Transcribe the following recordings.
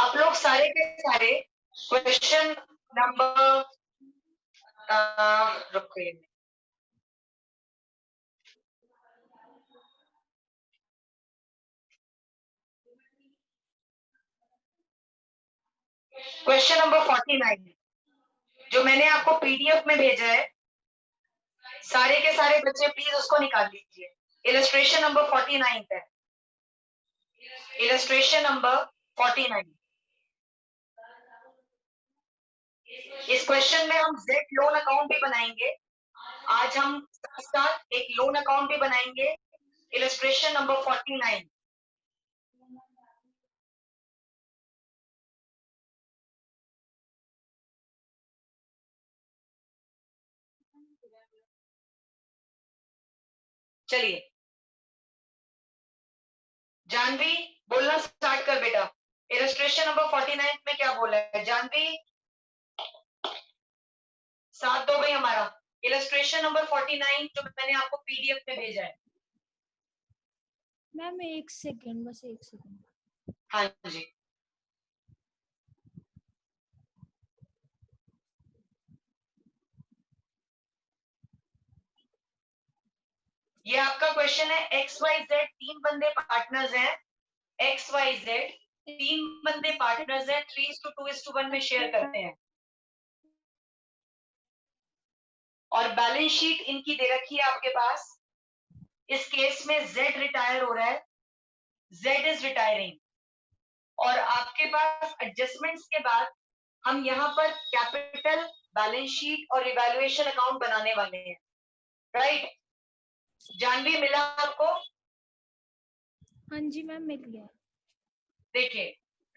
आप लोग सारे के सारे क्वेश्चन नंबर रुकिए, क्वेश्चन नंबर 49 जो मैंने आपको पीडीएफ में भेजा है, सारे के सारे बच्चे प्लीज उसको निकाल लीजिए। इलस्ट्रेशन नंबर 49 है, इलस्ट्रेशन नंबर 49। इस क्वेश्चन में हम जेड लोन अकाउंट भी बनाएंगे। आज हम साथ एक लोन अकाउंट भी बनाएंगे। Illustration number 49। चलिए जानवी बोलना स्टार्ट कर बेटा। इलस्ट्रेशन नंबर 49 में क्या बोला है जानवी? साथ दो भाई हमारा। इलस्ट्रेशन नंबर 49 जो मैंने आपको पीडीएफ में भेजा है। मैम एक सेकेंड, बस एक सेकेंड। हाँ जी, ये आपका क्वेश्चन है। एक्स वाई जेड तीन बंदे पार्टनर्स हैं। एक्स वाई जेड तीन बंदे पार्टनर्स हैं, 3:2:1 में शेयर करते हैं और बैलेंस शीट इनकी दे रखी है आपके पास। इस केस में जेड रिटायर हो रहा है, जेड इज रिटायरिंग, और आपके पास एडजस्टमेंट्स के बाद हम यहाँ पर कैपिटल, बैलेंस शीट और इवैल्यूएशन अकाउंट बनाने वाले हैं। राइट? जानवी मिला आपको? हाँ जी मैम मिल गया। देखिए,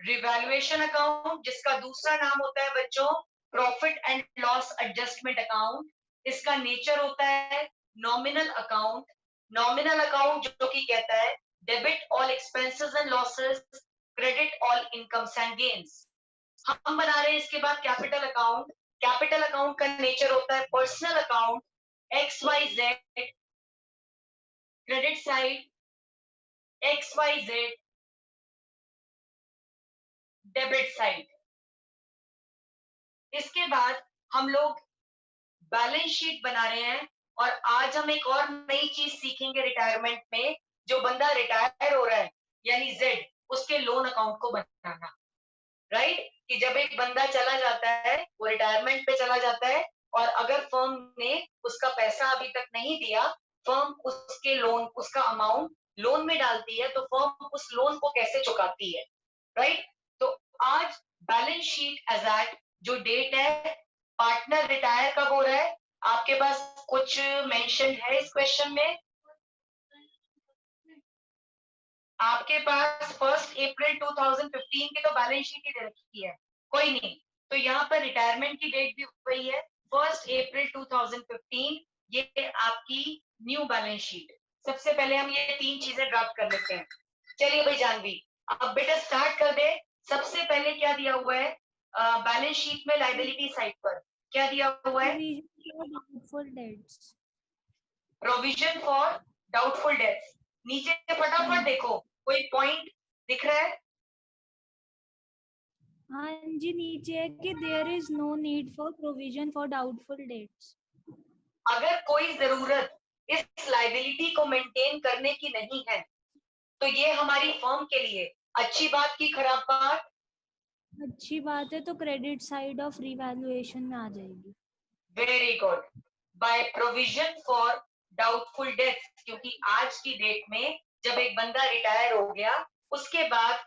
रिवैल्यूएशन अकाउंट जिसका दूसरा नाम होता है बच्चों profit and loss adjustment account, इसका नेचर होता है नॉमिनल अकाउंट। नॉमिनल अकाउंट जो कि कहता है debit all expenses and losses, credit all incomes and gains. हम बना रहे हैं इसके बाद कैपिटल अकाउंट। कैपिटल अकाउंट का नेचर होता है personal account, X Y Z, credit side X Y Z, debit side. इसके बाद हम लोग बैलेंस शीट बना रहे हैं और आज हम एक और नई चीज सीखेंगे रिटायरमेंट में। जो बंदा रिटायर हो रहा है यानी जेड, उसके लोन अकाउंट को बनाना। राइट? कि जब एक बंदा चला जाता है, वो रिटायरमेंट पे चला जाता है और अगर फर्म ने उसका पैसा अभी तक नहीं दिया, फर्म उसके लोन, उसका अमाउंट लोन में डालती है, तो फर्म उस लोन को कैसे चुकाती है। राइट? तो आज बैलेंस शीट एज एट जो डेट है, पार्टनर रिटायर कब हो रहा है, आपके पास कुछ मेंशन है इस क्वेश्चन में? आपके पास 1 अप्रैल 2015 की तो बैलेंस शीट ही दे रखी है, कोई नहीं। तो यहाँ पर रिटायरमेंट की डेट भी वही है 1 अप्रैल 2015। ये आपकी न्यू बैलेंस शीट। सबसे पहले हम ये तीन चीजें ड्राफ्ट कर लेते हैं। चलिए भाई जानवी, अब बेटा स्टार्ट कर दे। सबसे पहले क्या दिया हुआ है बैलेंस शीट में? लायबिलिटी साइड पर क्या दिया हुआ है? Doubtful debts. Provision for doubtful dates. नीचे फटाफट देखो, कोई पॉइंट दिख रहा है? हाँ जी, नीचे है कि there is no need for provision for doubtful debts. अगर कोई जरूरत इस लाइबिलिटी को मेंटेन करने की नहीं है, तो ये हमारी फर्म के लिए अच्छी बात की खराब बात? अच्छी बात है, तो क्रेडिट साइड ऑफ रिवैल्यूएशन में आ जाएगी। Very good. By provision for doubtful death, क्योंकि आज की डेट में जब एक बंदा रिटायर हो गया, उसके बाद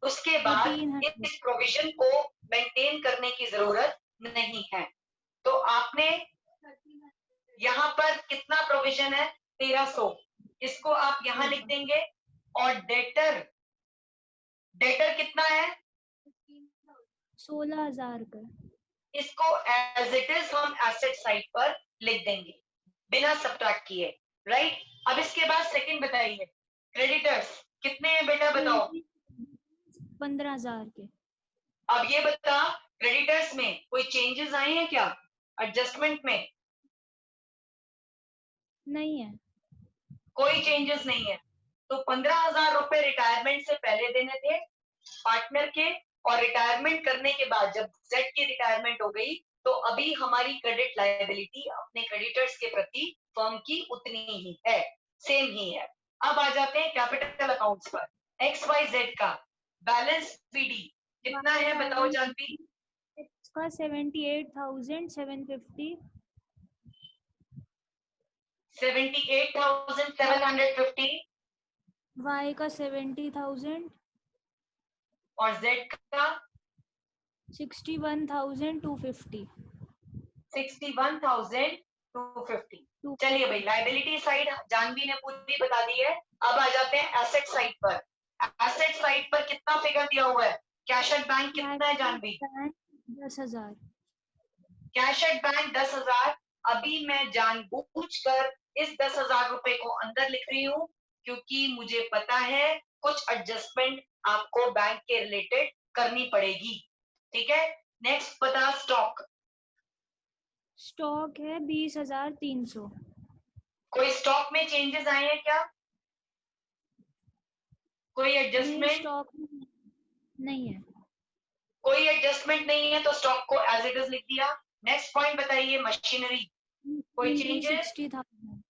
इस 1300 प्रोविजन को मेंटेन करने की जरूरत नहीं है। तो आपने यहाँ पर कितना प्रोविजन है? 1300। इसको आप यहाँ लिख देंगे। और डेटर, डेटर कितना है? 16,000 का। इसको एज इट इज हम एसेट साइड पर लिख देंगे बिना सब्ट्रैक्ट किए। राइट? अब इसके बाद सेकंड बताइए, क्रेडिटर्स कितने हैं बेटा बताओ? 15,000 के। अब ये बता, क्रेडिटर्स में कोई चेंजेस आए हैं क्या एडजस्टमेंट में? नहीं है। कोई चेंजेस नहीं है। तो 15,000 रुपए रिटायरमेंट से पहले देने थे पार्टनर के और रिटायरमेंट करने के बाद जब जेड की रिटायरमेंट हो गई तो अभी हमारी क्रेडिट लायबिलिटी अपने क्रेडिटर्स के प्रति फर्म की उतनी ही है, सेम ही है। अब आ जाते हैं कैपिटल अकाउंट्स पर। एक्स वाई जेड का बैलेंस पीडी कितना है बताओ जानवी? इसका 78,750। 78,750 वाई का 70,000। और जेड का 61,250। 61,250। चलिए भाई, लाइबिलिटी साइड जानवी ने पूरी बता दी है। अब आ जाते हैं एसेट साइड पर। एसेट साइड पर कितना फिगर दिया हुआ है? कैश एट बैंक कितना है जानवी? 10,000। Cash at bank 10,000। अभी मैं जानबूझकर इस 10,000 रुपए को अंदर लिख रही हूँ क्योंकि मुझे पता है कुछ एडजस्टमेंट आपको बैंक के रिलेटेड करनी पड़ेगी। ठीक है, नेक्स्ट बता स्टॉक। स्टॉक है 20,300। कोई स्टॉक में चेंजेस आए हैं क्या? कोई नहीं, एडजस्टमेंट? स्टॉक नहीं है। कोई एडजस्टमेंट नहीं है तो स्टॉक को एज इट इज लिख दिया। नेक्स्ट पॉइंट बताइए मशीनरी, कोई changes? 60,000।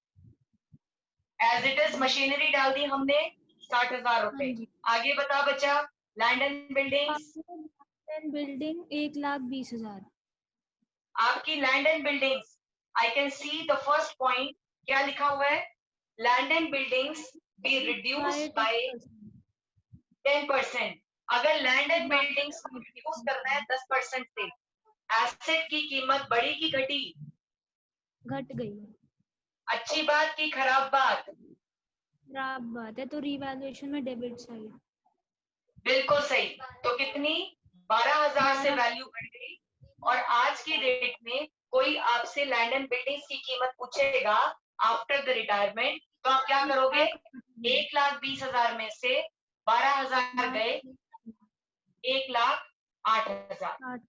As it is machinery डाल दी हमने 60,000 हाँ रुपए। जी। आगे बता बचा लैंड एंड बिल्डिंग्स। बिल्डिंग 1,20,000। आपकी land and buildings, I can see the first point, क्या लिखा हुआ है? Land and buildings be reduced by 10%। अगर लैंड एंड बिल्डिंग्स को रिड्यूस करना है 10% से, एसेट की कीमत बढ़ी की घटी? घट गई। अच्छी बात की खराब बात? खराब बात है, तो रिवैल्यूएशन में डेबिट साइड। बिल्कुल सही। तो कितनी? 12,000 से 12,000। वैल्यू बढ़ गई। और आज की डेट में कोई आपसे लैंड एंड बिल्डिंग्स की कीमत पूछेगा आफ्टर द रिटायरमेंट तो आप क्या करोगे? 1,20,000 में से 12,000 गए, 1,08,000।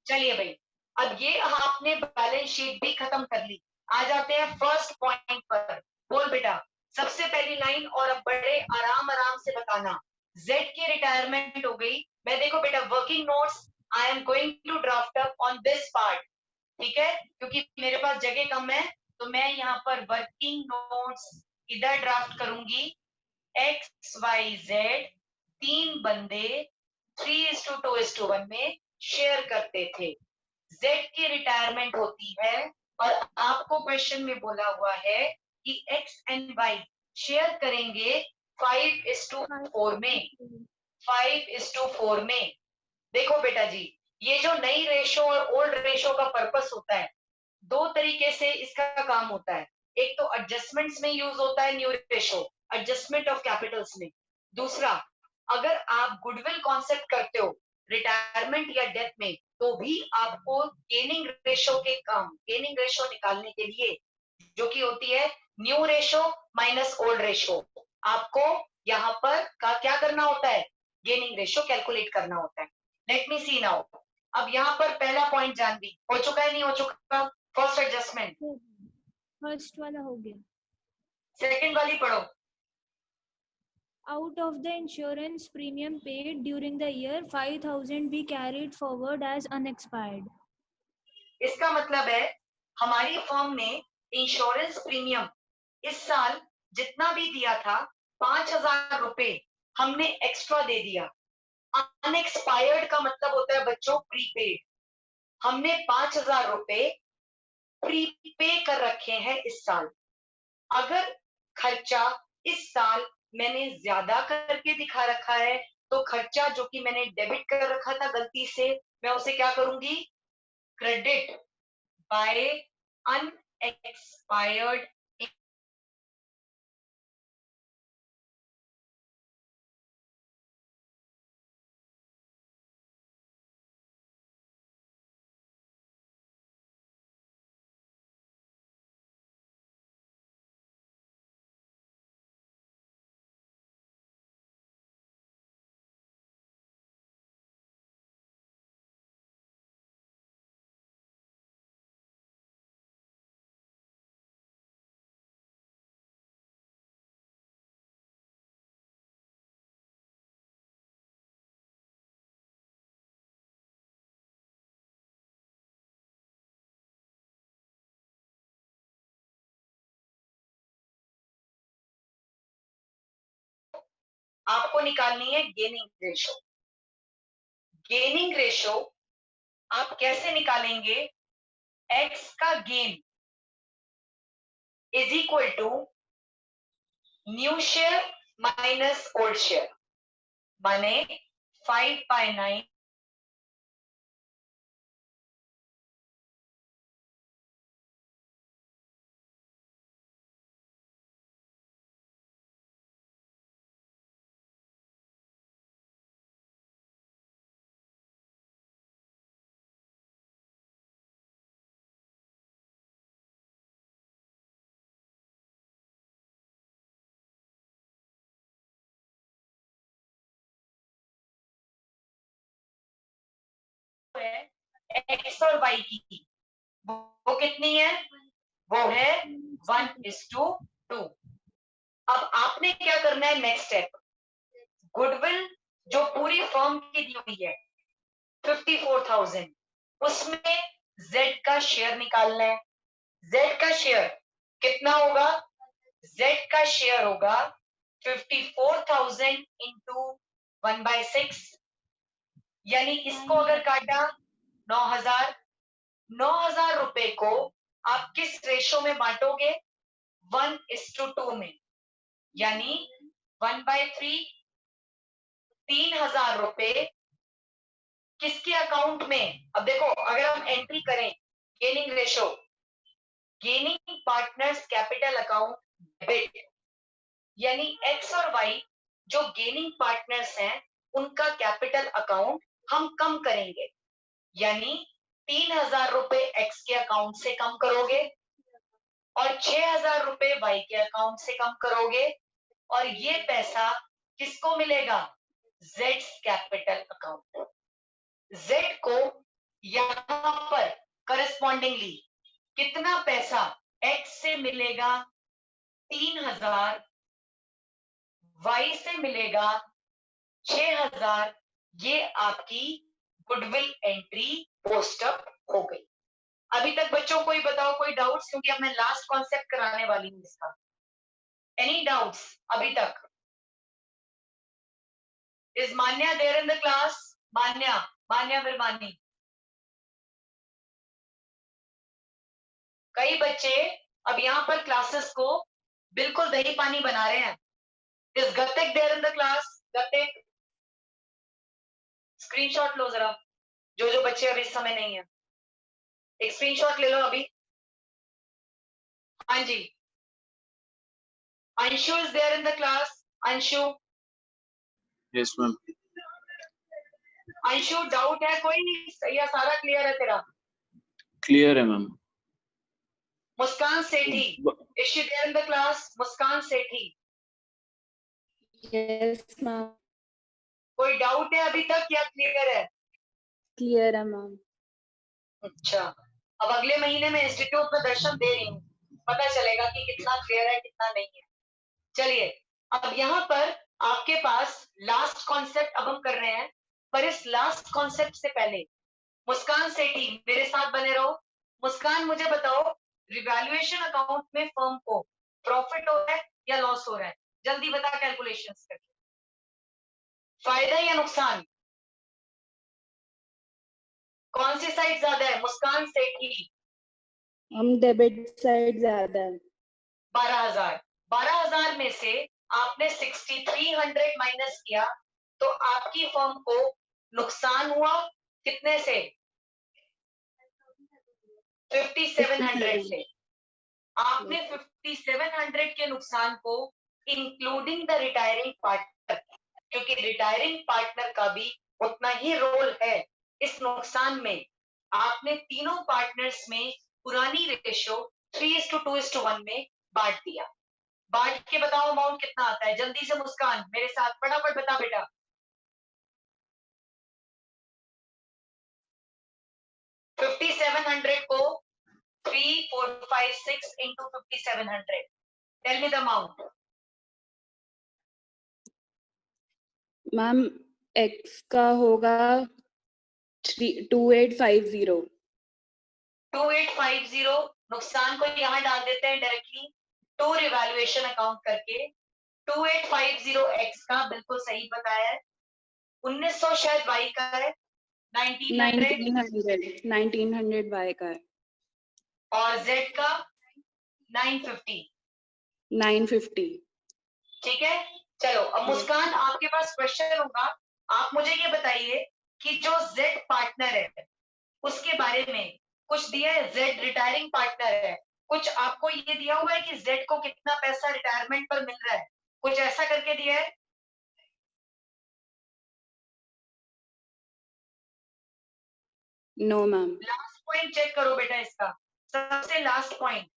चलिए भाई, अब ये आपने बैलेंस शीट भी खत्म कर ली। आ जाते हैं फर्स्ट पॉइंट पर। बोल बेटा सबसे पहली लाइन, और अब बड़े आराम आराम से बताना। जेड की रिटायरमेंट हो गई। मैं देखो बेटा working notes I am going to draft up on this part, ठीक है, क्योंकि मेरे पास जगह कम है तो मैं यहाँ पर वर्किंग नोट्स इधर ड्राफ्ट करूंगी। एक्स वाई जेड तीन बंदे 3:2:1 में शेयर करते थे। जेड की रिटायरमेंट होती है और आपको क्वेश्चन में बोला हुआ है कि एक्स एंड वाई शेयर करेंगे 5:4 में। 5:4 में। देखो बेटा जी, ये जो नई रेशो और ओल्ड रेशो का पर्पस होता है, दो तरीके से इसका काम होता है। एक तो एडजस्टमेंट्स में यूज होता है new ratio, adjustment of Capitals में। दूसरा, अगर आप गुडविल कॉन्सेप्ट करते हो रिटायरमेंट या डेथ में, तो भी आपको गेनिंग रेशो के काम, गेनिंग रेशो निकालने के लिए जो कि होती है new ratio minus old ratio, आपको यहाँ पर क्या करना होता है? गेनिंग रेशो कैलकुलेट करना होता है। लेट मी सी नाउ। अब यहाँ पर पहला पॉइंट जानवी हो चुका है नहीं हो चुका? First adjustment. फर्स्ट वाला हो गया। सेकंड वाली पढ़ो। Out of the insurance premium paid during the year, 5,000 be carried forward as unexpired. इसका मतलब है हमारी फर्म ने इंश्योरेंस प्रीमियम इस साल जितना भी दिया था 5,000 रुपए हमने एक्स्ट्रा दे दिया। अनएक्सपायर्ड का मतलब होता है बच्चों प्रीपेड। हमने 5,000 रुपए प्रीपे कर रखे हैं इस साल। अगर खर्चा इस साल मैंने ज्यादा करके दिखा रखा है तो खर्चा जो कि मैंने डेबिट कर रखा था गलती से, मैं उसे क्या करूंगी? क्रेडिट बाय अनएक्सपायर्ड आपको निकालनी है गेनिंग रेशो। गेनिंग रेशो आप कैसे निकालेंगे? x का gain is equal to new share minus old share, माने 5/9 है x और y की, वो कितनी है? वो है 1:2। अब आपने क्या करना है? नेक्स्ट स्टेप, गुडविल जो पूरी फर्म की दी हुई है 54,000, उसमें z का शेयर निकालना है। z का शेयर कितना होगा? z का शेयर होगा 54,000 इंटू 1/6, यानी इसको अगर काटा 9,000, 9,000 रुपए को आप किस रेशो में बांटोगे? 1:2 में, यानी 1/3, 3,000 रुपए किसके अकाउंट में? अब देखो, अगर हम एंट्री करें gaining ratio, gaining partners capital account debit, यानी एक्स और वाई जो गेनिंग पार्टनर्स हैं उनका कैपिटल अकाउंट हम कम करेंगे, यानी 3,000 रुपए एक्स के अकाउंट से कम करोगे और 6,000 रुपए वाई के अकाउंट से कम करोगे, और ये पैसा किसको मिलेगा? Z capital account. जेड को यहां पर करस्पॉन्डिंगली कितना पैसा एक्स से मिलेगा? 3,000, वाई से मिलेगा 6,000। ये आपकी गुडविल एंट्री पोस्टअप हो गई। अभी तक बच्चों कोई बताओ, कोई डाउट्स? क्योंकि अब मैं लास्ट कॉन्सेप्ट कराने वाली हूं इसका। एनी डाउट्स अभी तक? Is Manya there in the class? Manya, Manya Birmani. कई बच्चे अब यहाँ पर क्लासेस को बिल्कुल दही पानी बना रहे हैं। इज गतिक देयर इन द क्लास? गतिक, स्क्रीनशॉट लो जरा, जो बच्चे अभी इस समय नहीं है, एक स्क्रीनशॉट ले लो अभी। हाँ जी, Anshu is there in the class? Anshu? Yes ma'am. Anshu doubt है कोई या सारा क्लियर है तेरा? क्लियर है ma'am. Muskan Sethi, is she there in the class? Muskan Sethi? Yes ma'am. कोई डाउट है अभी तक या क्लियर है? क्लियर है मैम। अच्छा, अब अगले महीने में इंस्टीट्यूट में दर्शन दे रही हूँ, पता चलेगा कि कितना क्लियर है कितना नहीं है। चलिए, अब यहाँ पर आपके पास लास्ट कॉन्सेप्ट अब हम कर रहे हैं, पर इस लास्ट कॉन्सेप्ट से पहले मुस्कान सेठी मेरे साथ बने रहो। मुस्कान, मुझे बताओ, रिवैल्यूएशन अकाउंट में फर्म को प्रॉफिट हो रहा है या लॉस हो रहा है? जल्दी बता कैलकुलेशंस करके। फायदा या नुकसान? कौन सी साइड ज्यादा है? मुस्कान सेठी? हम डेबिट साइड ज्यादा है। 12,000। 12,000 में से आपने 6,300 माइनस किया, तो आपकी फर्म को नुकसान हुआ कितने से? 5,700 से। आपने 5,700 के नुकसान को इंक्लूडिंग द रिटायरिंग पार्टनर, क्योंकि रिटायरिंग पार्टनर का भी उतना ही रोल है इस नुकसान में, आपने तीनों पार्टनर्स में पुरानी रेशो 3:2:1 में बांट दिया। बांट के बताओ अमाउंट कितना आता है? जल्दी से मुस्कान मेरे साथ फटाफट बता बेटा। $5,700 को 3, 4, 5, 6 into 5,700. Tell me the amount. Ma'am x का होगा 2850। 2850 नुकसान को यहाँ डाल देते हैं डायरेक्टली टू रिवैल्यूएशन अकाउंट करके। 2850x का बिल्कुल सही बताया है। 1900 शायद y का है, 1900 1900 Y का है और z का 950। 950। ठीक है, चलो अब मुस्कान आपके पास क्वेश्चन होगा। आप मुझे ये बताइए कि जो z पार्टनर है उसके बारे में कुछ दिया है। z रिटायरिंग पार्टनर है, कुछ आपको ये दिया हुआ है कि z को कितना पैसा रिटायरमेंट पर मिल रहा है, कुछ ऐसा करके दिया है? No ma'am. Last point check करो बेटा, इसका सबसे last point.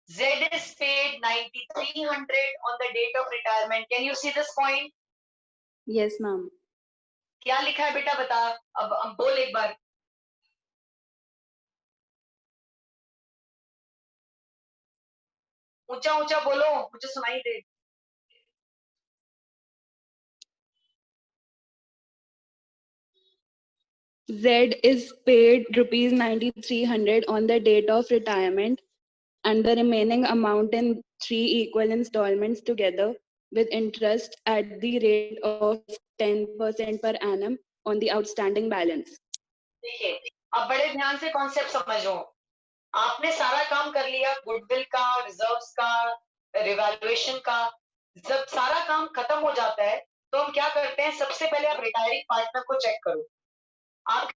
Z is paid 9300 on the date of retirement. Can you see this point? Yes ma'am. क्या लिखा है बेटा बता, अब बोल एक बार। ऊंचा ऊंचा बोलो, मुझे सुनाई दे। Z is paid rupees 9300 on the date of retirement and the remaining amount in 3 equal installments together with interest at the rate of 10% per annum on the outstanding balance. देखिए, अब बड़े ध्यान से कॉन्सेप्ट समझो। आपने सारा काम कर लिया, गुडविल का, रिजर्व्स का, रिवैल्यूएशन का। जब सारा काम खत्म हो जाता है तो हम क्या करते हैं, सबसे पहले आप रिटायरिंग पार्टनर को चेक करो। आप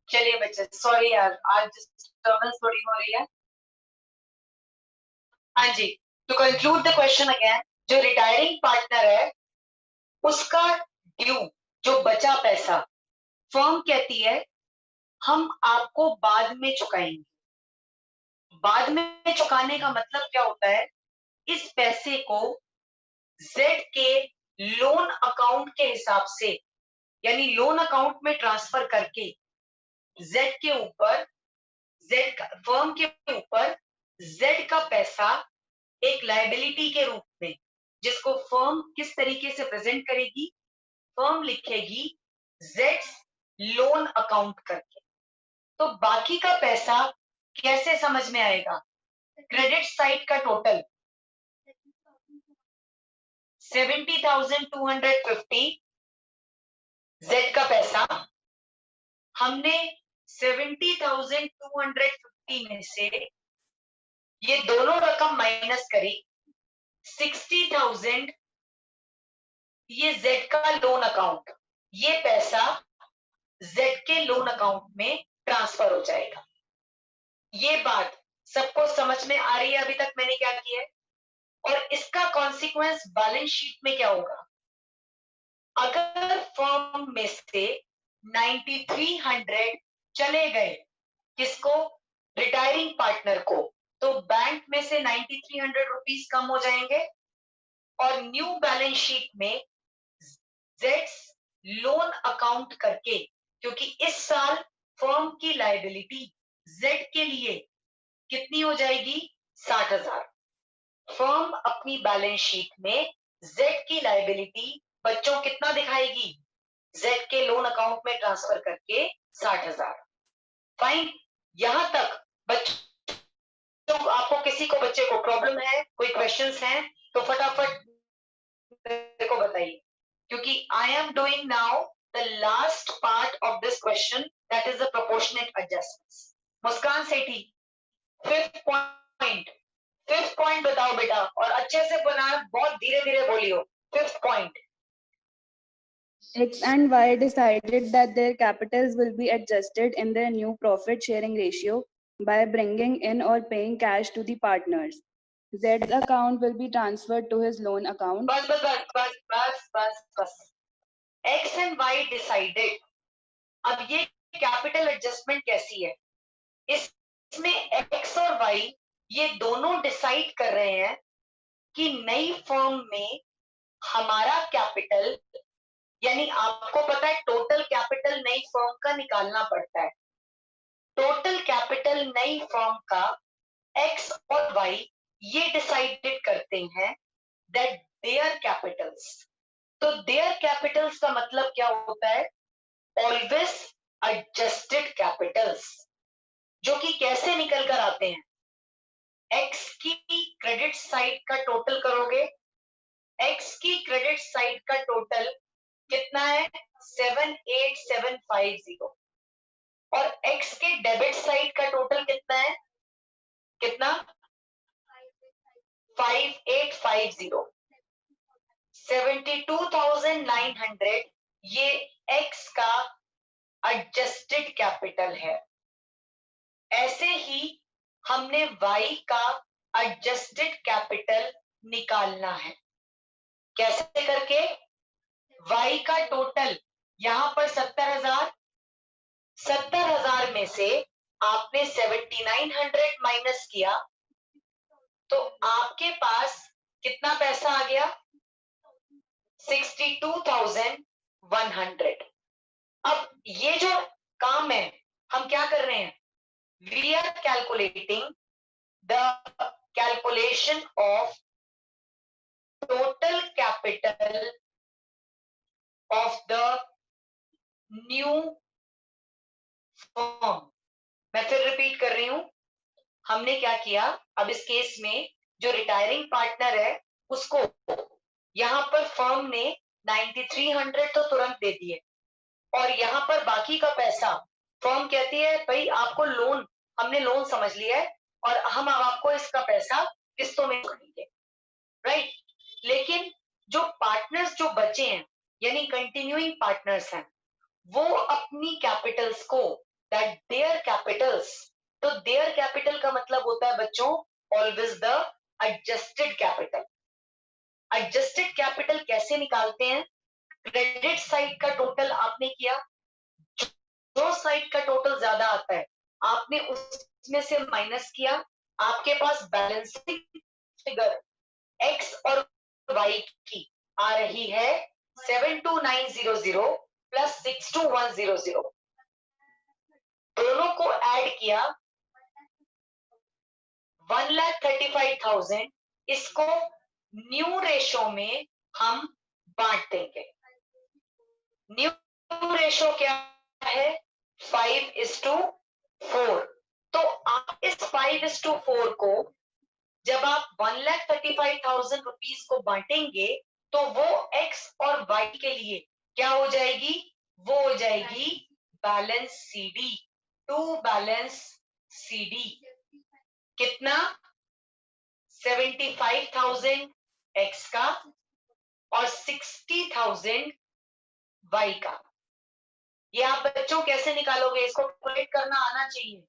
चलिए बच्चे, सॉरी यार, आज डिस्टर्बेंस थोड़ी हो रही है। हाँ जी, to conclude the question again, जो रिटायरिंग पार्टनर है उसका ड्यू, जो बचा पैसा, फर्म कहती है हम आपको बाद में चुकाएंगे। बाद में चुकाने का मतलब क्या होता है, इस पैसे को जेड के लोन अकाउंट के हिसाब से, यानी लोन अकाउंट में ट्रांसफर करके जेड के ऊपर, जेड फर्म के ऊपर जेड का पैसा एक लायबिलिटी के रूप में, जिसको फर्म किस तरीके से प्रेजेंट करेगी, फर्म लिखेगी जेड्स लोन अकाउंट करके। तो बाकी का पैसा कैसे समझ में आएगा, क्रेडिट साइड का टोटल 70,250 जेड का पैसा, हमने 70,250 में से ये दोनों रकम माइनस करी, 60,000 ये जेड का लोन अकाउंट, ये पैसा जेड के लोन अकाउंट में ट्रांसफर हो जाएगा। ये बात सबको समझ में आ रही है अभी तक मैंने क्या किया है? और इसका कॉन्सिक्वेंस बैलेंस शीट में क्या होगा, अगर फर्म में से 9300 चले गए, किसको, रिटायरिंग पार्टनर को, तो बैंक में से 9300 रुपीस कम हो जाएंगे और न्यू बैलेंस शीट में जेड्स लोन अकाउंट करके, क्योंकि इस साल फर्म की लायबिलिटी जेड के लिए कितनी हो जाएगी, 60,000। फर्म अपनी बैलेंस शीट में जेड की लायबिलिटी बच्चों कितना दिखाएगी, जेड के लोन अकाउंट में ट्रांसफर करके 60,000। फाइन, यहां तक बच्चों आपको किसी को बच्चे को प्रॉब्लम है, कोई क्वेश्चंस हैं तो फटाफट मेरे को बताइए, क्योंकि I am doing now the last part of this question, that is the proportionate adjustments. Muskan Sethi, fifth point बताओ बेटा, और अच्छे से बनाना, बहुत धीरे धीरे बोलियो। Fifth point, X and Y decided that their capitals will be adjusted in their new profit sharing ratio by bringing in or paying cash to the partners. Z's account will be transferred to his loan account. बस बस बस बस बस बस बस। X and Y decided, अब ये capital adjustment कैसी है, इसमें X और Y ये दोनों डिसाइड कर रहे हैं कि नई फर्म में हमारा कैपिटल, यानी आपको पता है टोटल कैपिटल नई फर्म का निकालना पड़ता है। टोटल कैपिटल नई फर्म का एक्स और वाई ये डिसाइडेड करते हैं दैट देयर कैपिटल्स, तो देयर कैपिटल्स का मतलब क्या होता है, ऑलवेज एडजस्टेड कैपिटल्स, जो कि कैसे निकल कर आते हैं, एक्स की क्रेडिट साइड का टोटल करोगे, एक्स की क्रेडिट साइड का टोटल कितना है 78750, और एक्स के डेबिट साइड का टोटल कितना है, कितना 5850, 72,900 ये एक्स का एडजस्टेड कैपिटल है। ऐसे ही हमने वाई का एडजस्टेड कैपिटल निकालना है, कैसे करके, वाई का टोटल यहां पर 70,000 में से आपने 7,900 माइनस किया तो आपके पास कितना पैसा आ गया 62,100। अब ये जो काम है हम क्या कर रहे हैं, we are calculating the calculation of total capital of the new firm. मैं फिर रिपीट कर रही हूं, हमने क्या किया, अब इस केस में जो रिटायरिंग पार्टनर है उसको यहां पर फर्म ने 9300 तो तुरंत दे दिए, और यहां पर बाकी का पैसा फर्म कहती है भाई आपको लोन, हमने लोन समझ लिया है और हम अब आपको इसका पैसा किस्तों में देंगे, राइट। लेकिन जो पार्टनर्स जो बचे हैं यानी कंटिन्यूइंग पार्टनर्स हैं, वो अपनी कैपिटल्स को, दैट देयर कैपिटल्स, तो देयर कैपिटल का मतलब होता है बच्चों always the adjusted capital. Adjusted capital कैसे निकालते हैं, क्रेडिट साइड का टोटल आपने किया, जो साइड का टोटल ज्यादा आता है आपने उसमें से माइनस किया, आपके पास बैलेंसिंग फिगर एक्स और वाई की आ रही है 72900 प्लस 62100, दोनों को ऐड किया 1,35,000, इसको न्यू रेशो में हम बांट देंगे। न्यू रेशो क्या है 5:4, तो आप इस 5:4 को जब आप 1,35,000 रुपीज को बांटेंगे तो वो एक्स और वाई के लिए क्या हो जाएगी, वो हो जाएगी balance CD, to balance CD, कितना 75,000 एक्स का और 60,000 वाई का। ये आप बच्चों कैसे निकालोगे, इसको कैलकुलेट करना आना चाहिए,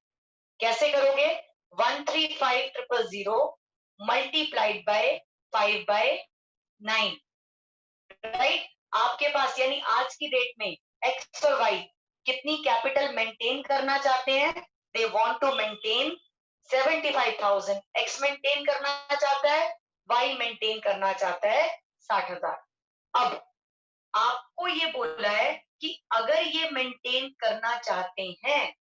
कैसे करोगे, 135,000 मल्टीप्लाइड बाय 5/9, राइट। आपके पास यानी आज की डेट में एक्स और वाई कितनी कैपिटल मेंटेन करना चाहते हैं, they want to maintain 75,000, X maintain करना चाहता है, वाई मेंटेन करना चाहता है 60,000। अब आपको ये बोला है कि अगर ये मेंटेन करना चाहते हैं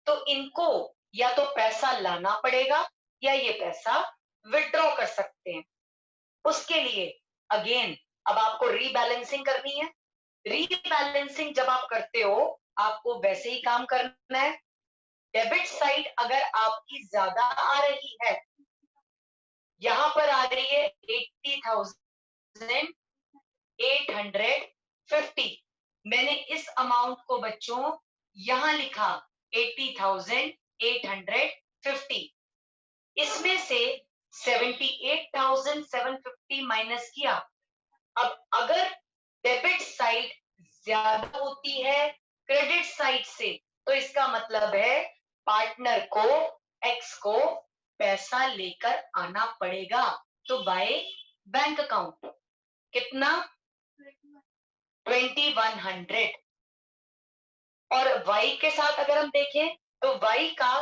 तो इनको या तो पैसा लाना पड़ेगा या ये पैसा विड्रॉ कर सकते हैं। उसके लिए अगेन अब आपको रीबैलेंसिंग करनी है। रीबैलेंसिंग जब आप करते हो आपको वैसे ही काम करना है। डेबिट साइड अगर आपकी ज्यादा आ रही है, यहां पर आ रही है 80,850, मैंने इस अमाउंट को बच्चों यहां लिखा 80,850। इसमें से 78,750 माइनस किया। अब अगर डेबिट साइड ज्यादा होती है क्रेडिट साइड से, तो इसका मतलब है पार्टनर को एक्स को पैसा लेकर आना पड़ेगा। तो बाय बैंक अकाउंट कितना 2100। और वाई के साथ अगर हम देखें तो वाई का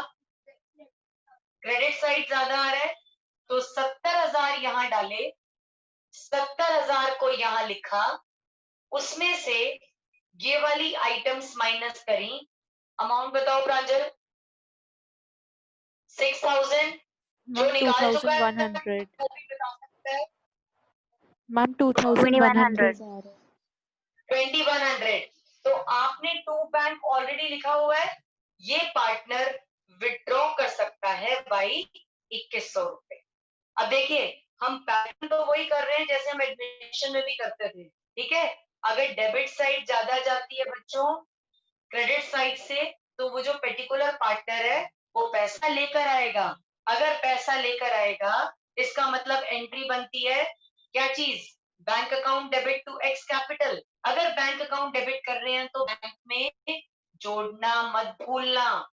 क्रेडिट साइड ज्यादा आ रहा है, तो 70,000 यहां डाले, 70,000 को यहां लिखा, उसमें से ये वाली आइटम्स माइनस करी। अमाउंट बताओ प्रांजल। 6,000 जो मैम निकाल चुका है 2100 वो भी बता सकता है। मैम 2100 2100। तो आपने टू बैंक ऑलरेडी लिखा हुआ है, ये पार्टनर विड्रॉ कर सकता है बाई 2100 रुपए। अब देखिए हम पैटर्न तो वही कर रहे हैं जैसे हम एडमिशन में भी करते थे, ठीक है। अगर डेबिट साइड ज्यादा जाती है बच्चों क्रेडिट साइड से, तो वो जो पर्टिकुलर पार्टनर है वो पैसा लेकर आएगा। अगर पैसा लेकर आएगा इसका मतलब एंट्री बनती है क्या चीज, bank account debit to X capital. अगर बैंक अकाउंट डेबिट कर रहे हैं तो बैंक में जोड़ना मत भूलना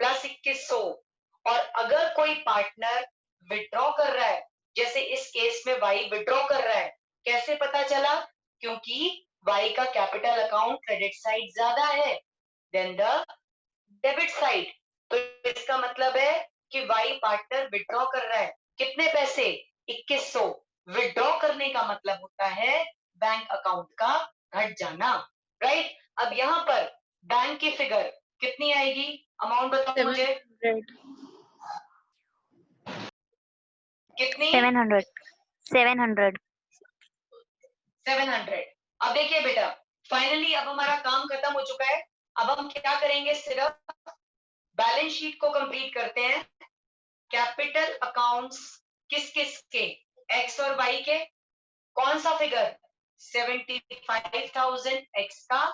प्लस 2100। और अगर कोई पार्टनर विड्रॉ कर रहा है, जैसे इस केस में वाई विड्रॉ कर रहा है, कैसे पता चला, क्योंकि वाई का कैपिटल अकाउंट क्रेडिट साइड ज्यादा है देन द डेबिट साइड। तो इसका मतलब है कि वाई पार्टनर विड्रॉ कर रहा है कितने पैसे 2100। विड्रॉ करने का मतलब होता है बैंक अकाउंट का घट जाना, राइट। अब यहां पर बैंक की फिगर कितनी आएगी, अमाउंट बताओ मुझे 700 कितनी 700 700 700। अब देखिए बेटा फाइनली अब हमारा काम खत्म हो चुका है। अब हम क्या करेंगे, सिर्फ बैलेंस शीट को कंप्लीट करते हैं। कैपिटल अकाउंट्स किस किस के, एक्स और वाई के। कौन सा फिगर 75,000 एक्स का,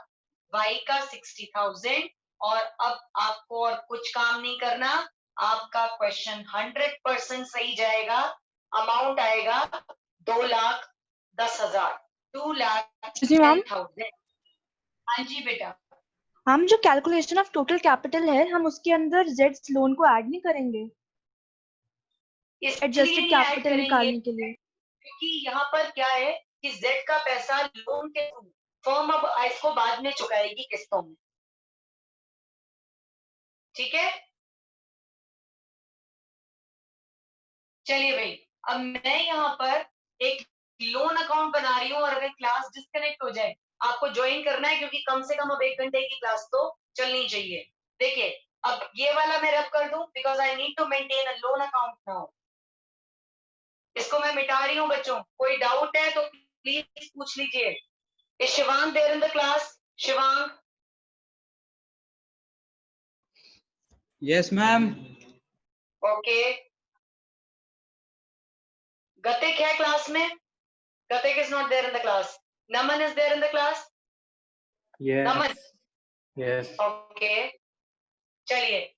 वाई का 60,000। और अब आपको और कुछ काम नहीं करना, आपका क्वेश्चन 100% सही जाएगा। अमाउंट आएगा 2,10,000 जी मैम, 2,10,000। हाँ जी बेटा, हम जो कैलकुलेशन ऑफ टोटल कैपिटल है हम उसके अंदर जेड्स लोन को ऐड नहीं करेंगे इसलिए एडजस्टेड नहीं ऐड कैपिटल करेंगे निकालने के लिए। क्योंकि यहाँ पर क्या है कि जेड का पैसा लोन के थ्रू फर्म अब इसको बाद में चुकाएगी किस्तों में, ठीक है। चलिए भाई, अब मैं यहाँ पर एक लोन अकाउंट बना रही हूँ और अगर क्लास डिस्कनेक्ट हो जाए आपको ज्वाइन करना है, क्योंकि कम से कम अब 1 घंटे की क्लास तो चलनी चाहिए। देखिए अब ये वाला मैं रब कर दूं because I need to maintain a loan account now. इसको मैं मिटा रही हूँ बच्चों, कोई डाउट है तो प्लीज पूछ लीजिए। Is Shivang there in the class? Shivang? Yes, ma'am. Okay. Gatik है क्लास में? Gatik is not there in the class. Naman is there in the class? Yes. Naman? Yes. Okay. चलिए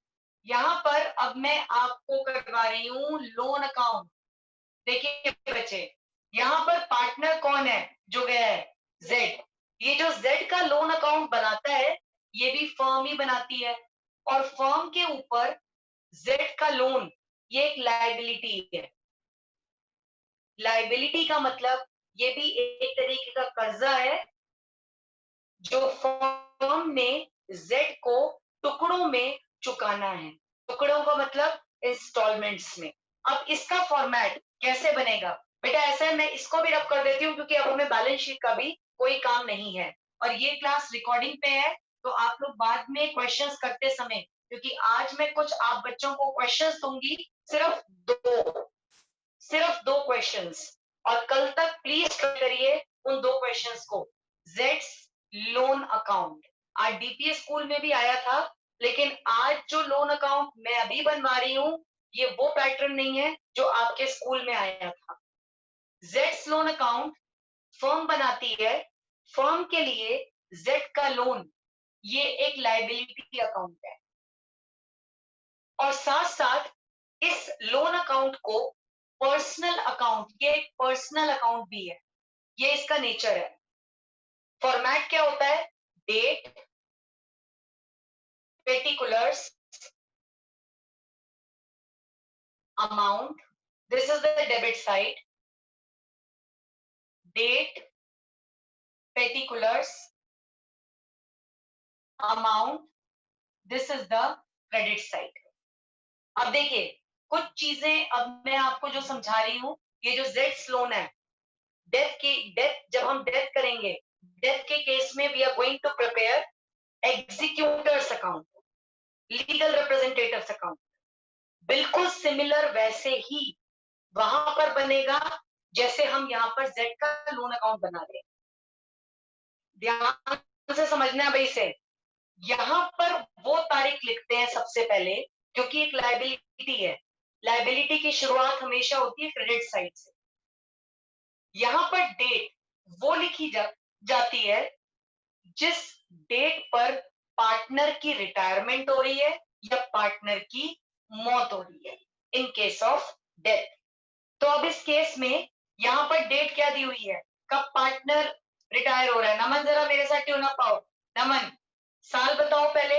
यहाँ पर अब मैं आपको करवा रही हूँ लोन अकाउंट। देखिए बच्चे यहाँ पर पार्टनर कौन है जो गया है, जेड। ये जो जेड का लोन अकाउंट बनाता है ये भी फर्म ही बनाती है, और फर्म के ऊपर जेड का लोन ये एक लायबिलिटी है। लायबिलिटी का मतलब ये भी एक तरीके का कर्जा है जो फर्म ने जेड को टुकड़ों में चुकाना है। टुकड़ों का मतलब इंस्टॉलमेंट्स में। अब इसका फॉर्मेट कैसे बनेगा बेटा, ऐसा है मैं इसको भी रब कर देती हूँ क्योंकि अब हमें बैलेंस शीट का भी कोई काम नहीं है और ये क्लास रिकॉर्डिंग पे है, तो आप लोग बाद में क्वेश्चंस करते समय क्योंकि आज मैं कुछ आप बच्चों को क्वेश्चंस दूंगी, सिर्फ दो क्वेश्चंस, और कल तक प्लीज करिए उन 2 क्वेश्चंस को। जेड्स लोन अकाउंट आज डीपीएस स्कूल में भी आया था, लेकिन आज जो लोन अकाउंट मैं अभी बनवा रही हूं ये वो पैटर्न नहीं है जो आपके स्कूल में आया था। जेड्स लोन अकाउंट फर्म बनाती है, फर्म के लिए जेड का लोन ये एक लायबिलिटी अकाउंट है, और साथ साथ इस लोन अकाउंट को पर्सनल अकाउंट, ये एक पर्सनल अकाउंट भी है, ये इसका नेचर है। फॉर्मेट क्या होता है? Date, particulars, amount, this is the debit side, date, particulars, amount, this is the credit side। अब देखिए कुछ चीजें अब मैं आपको जो समझा रही हूं, ये जो जेड्स लोन है, डेथ जब हम डेथ करेंगे, डेथ के केस में we are going to prepare executors account, legal representatives account. बिल्कुल सिमिलर वैसे ही वहां पर बनेगा जैसे हम यहाँ पर जेड का लोन अकाउंट बना रहे हैं। ध्यान से समझना है भाई से। यहाँ पर वो तारीख लिखते हैं सबसे पहले, क्योंकि एक लायबिलिटी है, लायबिलिटी की शुरुआत हमेशा होती है क्रेडिट साइड से। यहाँ पर डेट वो लिखी जाती है जिस डेट पर पार्टनर की रिटायरमेंट हो रही है या पार्टनर की मौत हो रही है, इन केस ऑफ डेथ। तो अब इस केस में यहाँ पर डेट क्या दी हुई है, कब पार्टनर रिटायर हो रहा है। नमन जरा मेरे साथ ट्यून अप आओ। नमन साल बताओ पहले।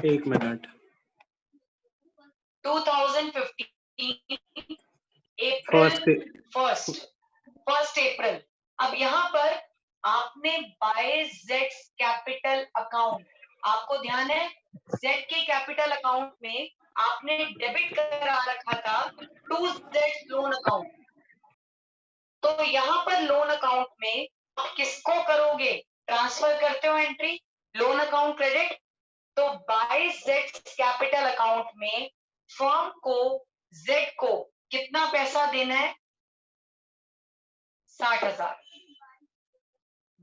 1 मिनट। 2015 अप्रैल, फर्स्ट अप्रैल। अब यहाँ पर आपने बाय जेड्स कैपिटल अकाउंट, आपको ध्यान है जेड के कैपिटल अकाउंट में आपने डेबिट करा रखा था टू जेड लोन अकाउंट। तो यहाँ पर लोन अकाउंट में आप किसको करोगे, ट्रांसफर करते हो एंट्री लोन अकाउंट क्रेडिट। तो बाय जेड कैपिटल अकाउंट में फर्म को जेड को कितना पैसा देना है, 60,000।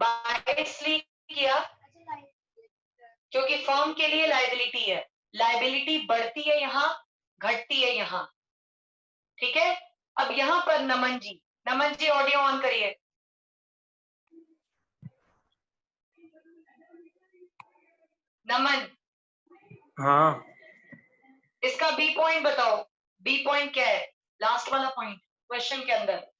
बाय इसलिए किया क्योंकि फर्म के लिए लायबिलिटी है, लायबिलिटी बढ़ती है यहाँ, घटती है यहाँ, ठीक है। अब यहाँ पर नमन जी ऑडियो ऑन करिए। नमन हाँ, इसका बी पॉइंट बताओ, बी पॉइंट क्या है, लास्ट वाला पॉइंट क्वेश्चन के अंदर।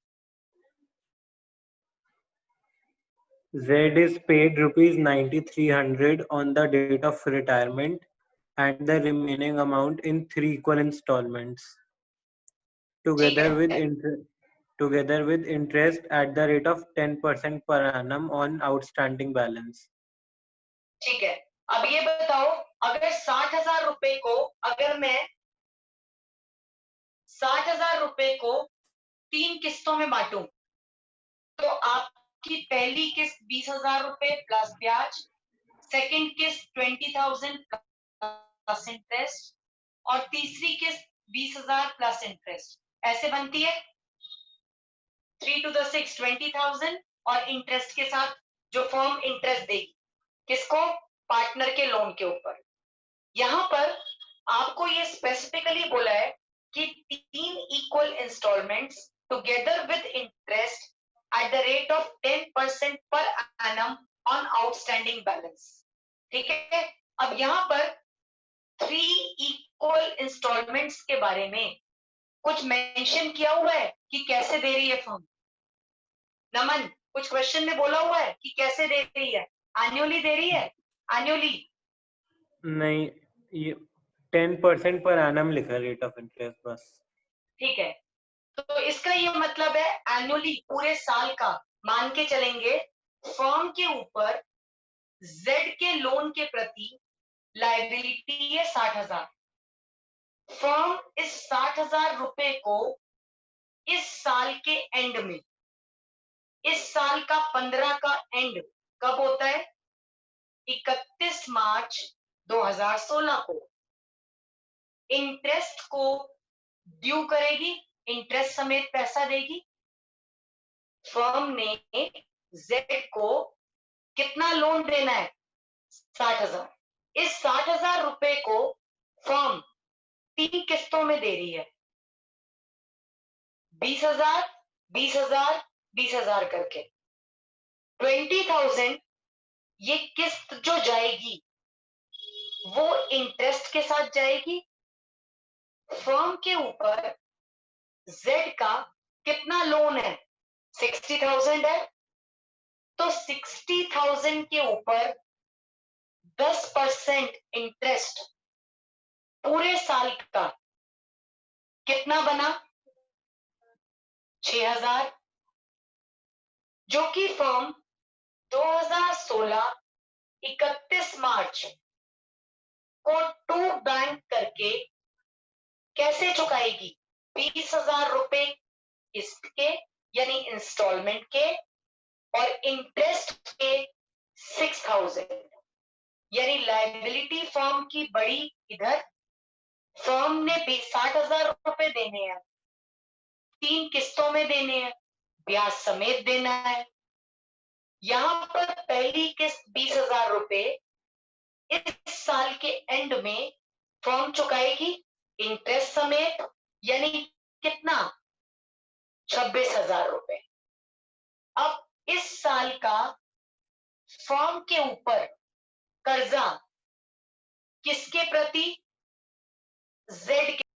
Z is paid rupees 9,300 on the date of retirement and the remaining amount in 3 equal installments together with interest at the rate of 10% per annum on outstanding balance। ठीक है, अब ये बताओ अगर 60,000 रुपए को, अगर मैं 60,000 रुपए को 3 किस्तों में बांटूं, तो आपकी पहली किस्त 20,000 रुपए प्लस ब्याज, सेकंड किस्त 20,000 प्लस इंटरेस्ट, और तीसरी किस्त 20,000 प्लस इंटरेस्ट। ऐसे बनती है 3 to the 6 20,000, और इंटरेस्ट के साथ जो फर्म इंटरेस्ट देगी किसको, पार्टनर के लोन के ऊपर। यहां पर आपको ये स्पेसिफिकली बोला है कि 3 equal instalments together with interest at the rate of 10% per annum on outstanding balance, ठीक है। अब यहाँ पर 3 इक्वल इंस्टॉलमेंट्स के बारे में कुछ मेंशन किया हुआ है कि कैसे दे रही है फर्म। नमन कुछ क्वेश्चन में बोला हुआ है कि कैसे दे रही है, एनुअली दे रही है, एनुअली नहीं, ये 10% पर एनम लिखा रेट ऑफ इंटरेस्ट बस। ठीक है, तो इसका ये मतलब है एनुअली पूरे साल का मान के चलेंगे, फर्म के ऊपर जेड के लोन के प्रति लायबिलिटी है 60,000। फर्म इस 60,000 रुपए को इस साल के एंड में, इस साल का 15 का एंड कब होता है, 31 मार्च 2016 को इंटरेस्ट को ड्यू करेगी, इंटरेस्ट समेत पैसा देगी। फर्म ने जेड को कितना लोन देना है? 60,000। इस 60,000 रुपए को फर्म 3 किस्तों में दे रही है, 20,000, 20,000, 20,000 करके। 20,000 ये किस्त जो जाएगी वो इंटरेस्ट के साथ जाएगी। फर्म के ऊपर जेड का कितना लोन है? 60,000 है, तो 60,000 के ऊपर 10% इंटरेस्ट पूरे साल का कितना बना? 6,000, जो कि फर्म 2016 31 मार्च को टू बैंक करके कैसे चुकाएगी? 20,000 रुपए किस्त के यानी इंस्टॉलमेंट के और इंटरेस्ट के 6,000, यानी लायबिलिटी फर्म की बड़ी इधर। फर्म ने 60,000 रुपए देने हैं, 3 किस्तों में देने हैं, ब्याज समेत देना है। यहां पर पहली किस्त 20,000 रुपए इस साल के एंड में फर्म चुकाएगी इंटरेस्ट समेत, यानी कितना? 26,000 रुपए। अब इस साल का फर्म के ऊपर कर्जा किसके प्रति? जेड